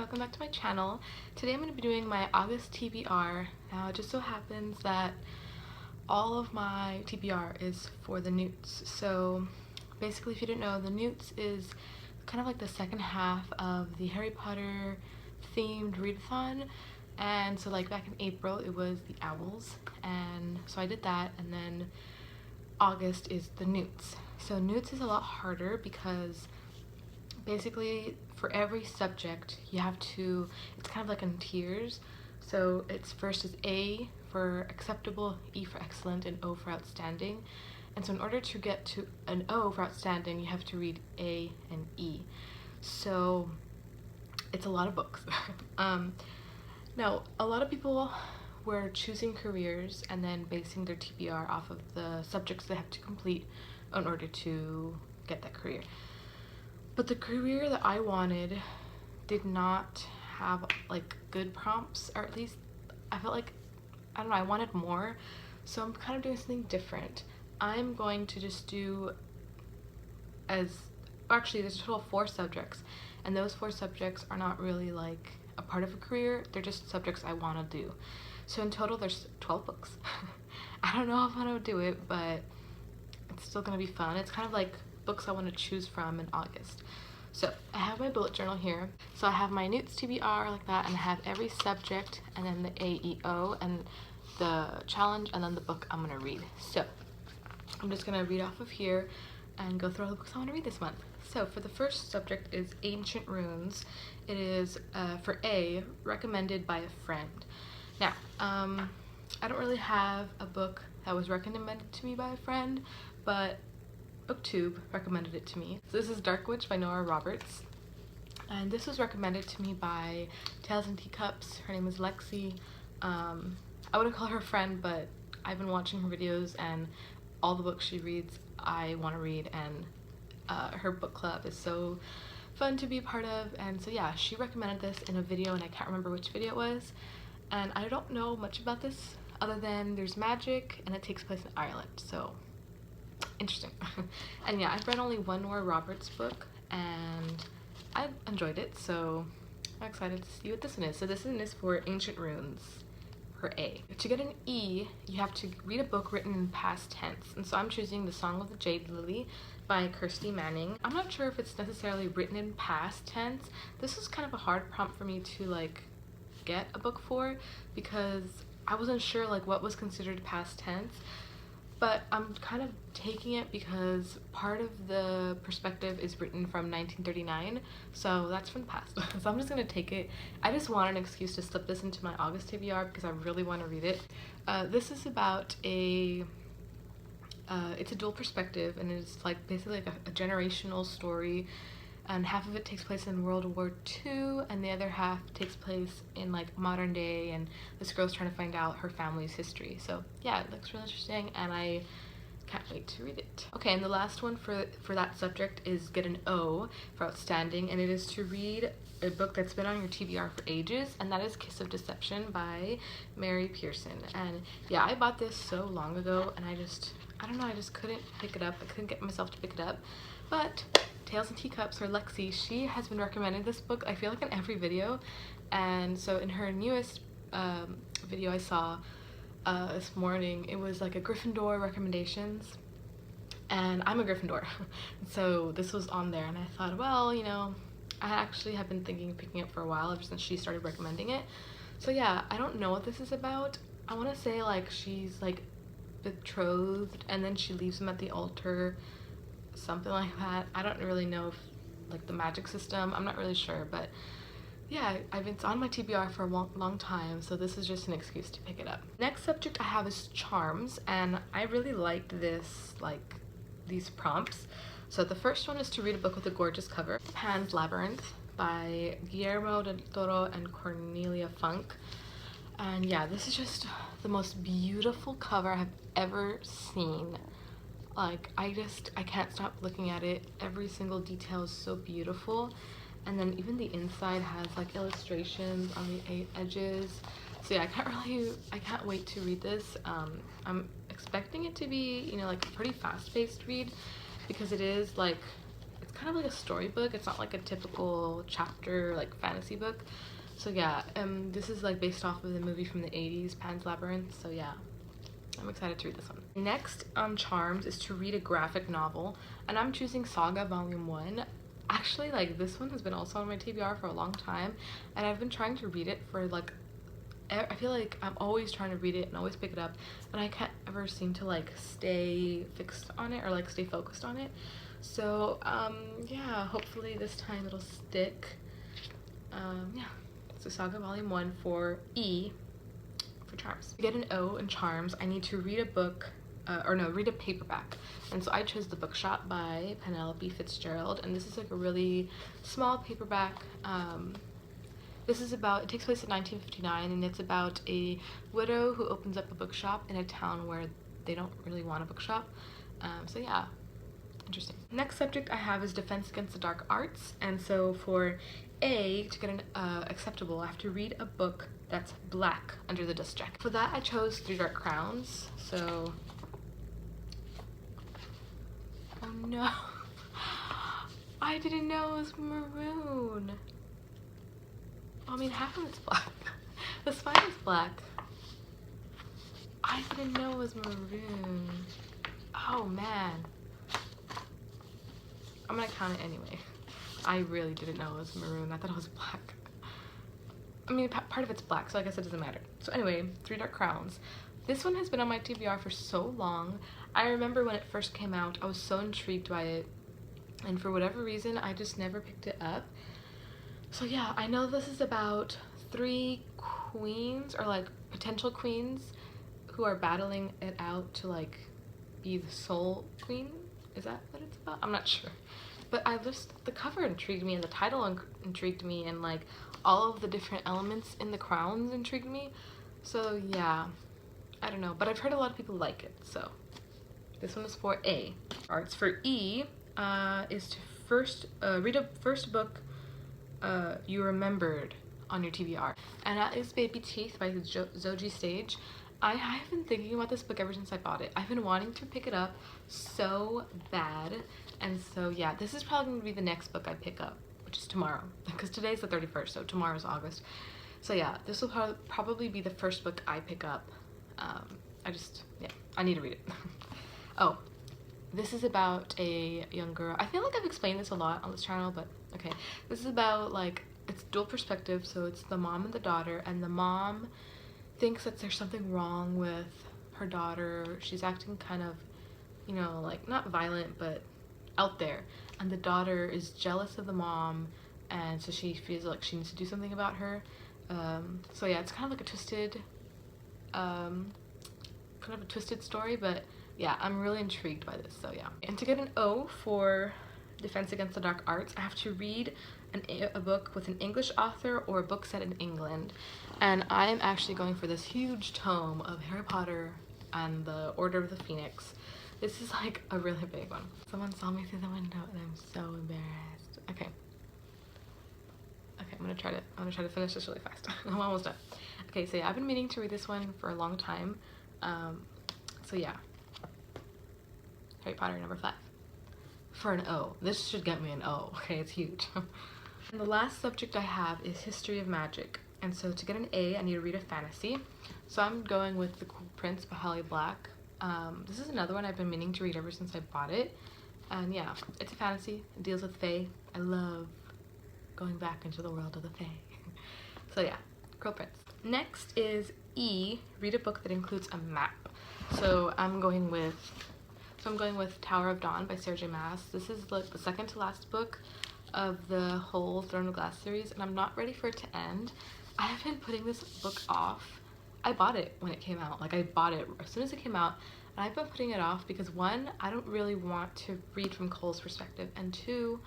welcome back to my channel. Today I'm going to be doing my August TBR. Now it just so happens that all of my TBR is for the Newts. So basically, if you didn't know, the Newts is kind of like the second half of the Harry Potter themed readathon. And so like back in April it was the Owls, and so I did that, and then August is the Newts. So Newts is a lot harder because basically for every subject you have to, it's kind of like in tiers. So it's first is A for acceptable, E for excellent, and O for outstanding. And so in order to get to an O for outstanding, you have to read A and E. So it's a lot of books. Now, a lot of people were choosing careers and then basing their TBR off of the subjects they have to complete in order to get that career. But the career that I wanted did not have like good prompts, or at least I felt like, I don't know, I wanted more. So I'm kind of doing something different. I'm going to just do actually there's a total of 4 subjects, and those 4 subjects are not really like a part of a career, they're just subjects I want to do. So in total there's 12 books. I don't know if I'm going to do it, but it's still going to be fun. It's kind of like books I want to choose from in August. So I have my bullet journal here. So I have my Newts TBR like that, and I have every subject, and then the AEO, and the challenge, and then the book I'm going to read. So I'm just going to read off of here and go through all the books I want to read this month. So for the first subject is Ancient Runes. It is for A, recommended by a friend. Now, I don't really have a book that was recommended to me by a friend, but Booktube recommended it to me. So this is Dark Witch by Nora Roberts, and this was recommended to me by Tales and Teacups. Her name is Lexi. I wouldn't call her a friend, but I've been watching her videos, and all the books she reads I want to read, and her book club is so fun to be a part of. And so yeah, she recommended this in a video, and I can't remember which video it was, and I don't know much about this other than there's magic and it takes place in Ireland, so interesting. And yeah, I've read only one Nora Roberts book and I enjoyed it, so I'm excited to see what this one is. So this one is for Ancient Runes, for A. To get an E, you have to read a book written in past tense, and so I'm choosing The Song of the Jade Lily by Kirsty Manning. I'm not sure if it's necessarily written in past tense. This was kind of a hard prompt for me to like get a book for, because I wasn't sure like what was considered past tense, but I'm kind of taking it because part of the perspective is written from 1939, so that's from the past. So I'm just gonna take it. I just want an excuse to slip this into my August TBR because I really want to read it. This is about it's a dual perspective, and it's like basically like a generational story, and half of it takes place in World War II and the other half takes place in like modern day, and this girl's trying to find out her family's history. So yeah, it looks really interesting and I can't wait to read it. Okay, and the last one for that subject is get an O for outstanding, and it is to read a book that's been on your TBR for ages, and that is Kiss of Deception by Mary Pearson. And yeah, I bought this so long ago, and I don't know, I just couldn't pick it up. I couldn't get myself to pick it up. But Tales and Teacups, or Lexi, she has been recommending this book, I feel like, in every video. And so in her newest video I saw this morning, it was like a Gryffindor recommendations, and I'm a Gryffindor. So this was on there, and I thought, well, you know, I actually have been thinking of picking it up for a while, ever since she started recommending it. So yeah, I don't know what this is about. I want to say like she's like betrothed and then she leaves him at the altar, something like that. I don't really know if like the magic system, I'm not really sure, but yeah, it's on my TBR for a long time, so this is just an excuse to pick it up. Next subject I have is Charms, and I really liked these prompts. So the first one is to read a book with a gorgeous cover, Pan's Labyrinth by Guillermo del Toro and Cornelia Funk. And yeah, this is just the most beautiful cover I've ever seen. Like, I can't stop looking at it. Every single detail is so beautiful. And then even the inside has like illustrations on the edges. So yeah, I can't wait to read this. I'm expecting it to be, you know, like a pretty fast-paced read, because it is like, it's kind of like a storybook. It's not like a typical chapter like fantasy book. So yeah, this is like based off of the movie from the 80s, Pan's Labyrinth. So yeah, I'm excited to read this one. Next on charms is to read a graphic novel, and I'm choosing Saga Volume 1. Actually, like, this one has been also on my TBR for a long time, and I've been trying to read it for like, I feel like I'm always trying to read it and always pick it up, and I can't ever seem to like stay fixed on it or like stay focused on it. So yeah, hopefully this time it'll stick. Yeah, so Saga Volume 1 for E for charms. To get an O in charms, I need to read a book, read a paperback. And so I chose The Bookshop by Penelope Fitzgerald, and this is like a really small paperback. This is about, it takes place in 1959, and it's about a widow who opens up a bookshop in a town where they don't really want a bookshop. So yeah, interesting. Next subject I have is Defense Against the Dark Arts, and so for A, to get an acceptable, I have to read a book that's black under the dust jacket. For that, I chose Three Dark Crowns. So, oh no, I didn't know it was maroon. I mean, half of it's black. The spine is black. I didn't know it was maroon. Oh man. I'm gonna count it anyway. I really didn't know it was maroon. I thought it was black. I mean, part of it's black, so I guess it doesn't matter. So anyway, Three Dark Crowns. This one has been on my TBR for so long. I remember when it first came out, I was so intrigued by it, and for whatever reason, I just never picked it up. So yeah, I know this is about 3 queens, or like potential queens, who are battling it out to like be the sole queen. Is that what it's about? I'm not sure. But the cover intrigued me, and the title intrigued me, and like all of the different elements in the crowns intrigued me. So yeah, I don't know, but I've heard a lot of people like it, so this one is for A. Arts for E is to read a first book you remembered on your TBR, and that is Baby Teeth by Zoji Sage. I have been thinking about this book ever since I bought it. I've been wanting to pick it up so bad, and so yeah, this is probably going to be the next book I pick up, which is tomorrow, because today's the 31st, so tomorrow's August. So yeah, this will probably be the first book I pick up. I need to read it. Oh, this is about a young girl. I feel like I've explained this a lot on this channel, but okay. This is about, like, it's dual perspective, so it's the mom and the daughter, and the mom thinks that there's something wrong with her daughter. She's acting kind of, you know, like, not violent, but out there. And the daughter is jealous of the mom, and so she feels like she needs to do something about her. So yeah, it's kind of like a twisted story, but yeah, I'm really intrigued by this, so yeah. And to get an O for Defense Against the Dark Arts, I have to read a book with an English author or a book set in England. And I am actually going for this huge tome of Harry Potter and the Order of the Phoenix. This is like a really big one. Someone saw me through the window and I'm so embarrassed. Okay, I'm gonna try to finish this really fast. I'm almost done. Okay, so yeah, I've been meaning to read this one for a long time. So yeah, Harry Potter number 5 for an O. This should get me an O. Okay, it's huge. And the last subject I have is History of Magic, and so to get an A, I need to read a fantasy. So I'm going with The Cool Prince by Holly Black. This is another one I've been meaning to read ever since I bought it, and yeah, it's a fantasy. It deals with fae. I love going back into the world of the fae. So yeah, Cool Prince. Next is E, read a book that includes a map. So I'm going with Tower of Dawn by Sarah J. Maas. This is like the second to last book of the whole Throne of Glass series, and I'm not ready for it to end. I have been putting this book off. I bought it when it came out. Like, I bought it as soon as it came out, and I've been putting it off because 1, I don't really want to read from Cole's perspective, and 2,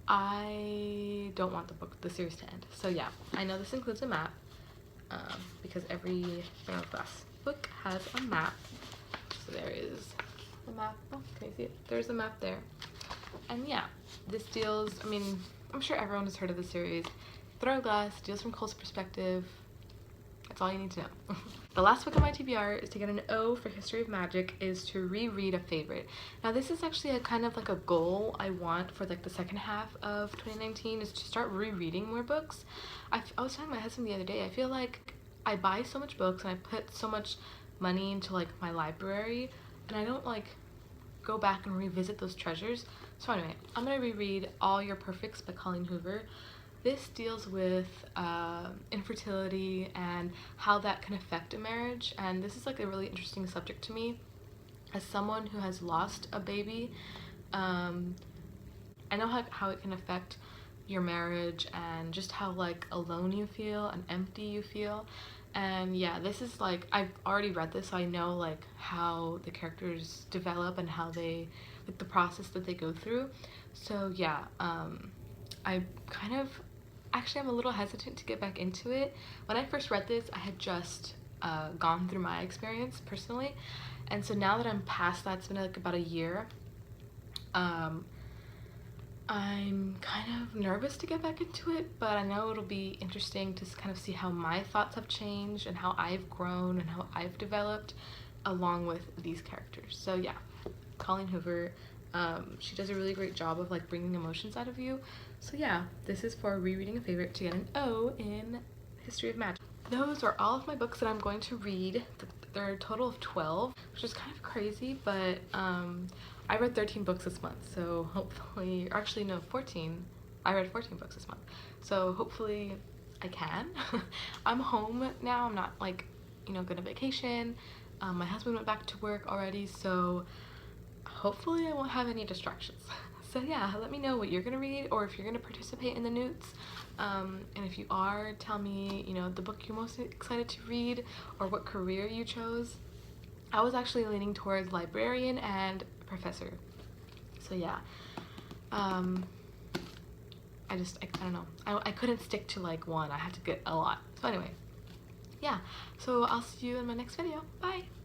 I don't want the series to end. So yeah, I know this includes a map, because every Throne of Glass book has a map. So there is the map. Oh, can you see it? There's a map there. And yeah, this deals, I mean, I'm sure everyone has heard of the series. Throne of Glass deals from Cole's perspective. That's all you need to know. The last book on my TBR is to get an O for History of Magic is to reread a favorite. Now this is actually a kind of like a goal I want for like the second half of 2019 is to start rereading more books. I was telling my husband the other day, I feel like I buy so much books and I put so much money into like my library and I don't like go back and revisit those treasures. So anyway, I'm gonna reread All Your Perfects by Colleen Hoover. This deals with infertility and how that can affect a marriage, and this is like a really interesting subject to me as someone who has lost a baby. I know how it can affect your marriage and just how like alone you feel and empty you feel. And yeah, this is like, I've already read this, so I know like how the characters develop and how they, like the process that they go through. So yeah, I kind of, actually I'm a little hesitant to get back into it. When I first read this, I had just gone through my experience personally, and so now that I'm past that, it's been like about a year, I'm kind of nervous to get back into it, but I know it'll be interesting to kind of see how my thoughts have changed and how I've grown and how I've developed along with these characters. So yeah, Colleen Hoover, she does a really great job of like bringing emotions out of you. So yeah, this is for rereading a favorite to get an O in History of Magic. Those are all of my books that I'm going to read. There are a total of 12, which is kind of crazy, but I read 13 books this month, so hopefully, or actually no, 14. I read 14 books this month, so hopefully I can. I'm home now, I'm not like, you know, going to vacation. My husband went back to work already, so hopefully I won't have any distractions. So yeah, let me know what you're gonna read or if you're gonna participate in the Newts. And if you are, tell me, you know, the book you're most excited to read or what career you chose. I was actually leaning towards librarian and professor. So yeah, I don't know. I couldn't stick to like one. I had to get a lot. So anyway, yeah. So I'll see you in my next video. Bye!